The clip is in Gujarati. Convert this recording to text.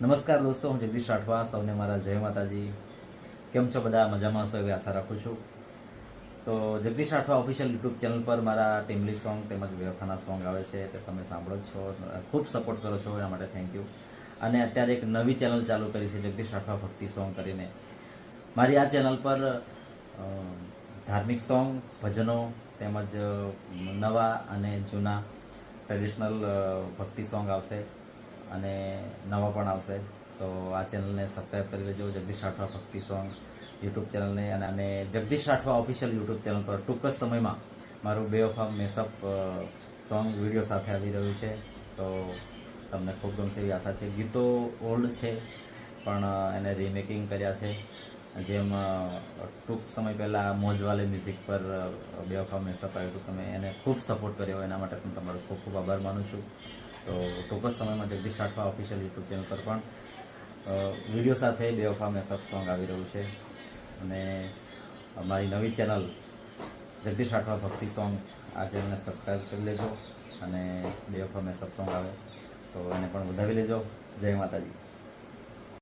નમસ્કાર દોસ્તો, હું જગદીશ રાઠવા. સૌને મારા જય માતાજી. કેમ છો બધા? મજામાં છો એવી આશા રાખું છું. તો Jagdish Rathwa official YouTube channel પર મારા ટીમલી સોંગ તેમજ વ્યવખાના સોંગ આવે છે, તે તમે સાંભળો છો, ખૂબ સપોર્ટ કરો છો, એના માટે થેન્ક યુ. અને અત્યારે એક નવી ચેનલ ચાલુ કરી છે, જગદીશ રાઠવા ભક્તિ સોંગ કરીને. મારી આ ચેનલ પર ધાર્મિક સોંગ, ભજનો તેમજ નવા અને જૂના ટ્રેડિશનલ ભક્તિ સોંગ આવશે અને નવા પણ આવશે. તો આ ચેનલને સબસ્ક્રાઈબ કરી લેજો, જગદીશ રાઠવા ભક્તિ સોંગ યુટ્યુબ ચેનલને. અને Jagdish Rathwa official YouTube channel પર ટૂંક જ સમયમાં મારું બેવફા મેસઅપ સોંગ વિડીયો સાથે આવી રહ્યું છે. તો તમને ખૂબ ગમશે એવી આશા છે. ગીતો ઓલ્ડ છે પણ એને રીમેકિંગ કર્યા છે. જેમ ટૂંક સમય પહેલાં મોજવાલે મ્યુઝિક પર બેવફા મેસઅપ આવ્યું હતું, તમે એને ખૂબ સપોર્ટ કર્યો, એના માટે પણ તમારો ખૂબ ખૂબ આભાર માનું છું. તો ટૂંક જ સમયમાં Jagdish Rathwa official YouTube channel પર પણ વિડીયો સાથે બેવફા મેસઅપ સોંગ આવી રહ્યું છે. અને મારી નવી ચેનલ જગદીશ રાઠવા ભક્તિ સોંગ, આ ચેનલને સબસ્ક્રાઈબ કરી લેજો અને બેવફા મેસઅપ સોંગ આવે તો એને પણ વધાવી લેજો. જય માતાજી.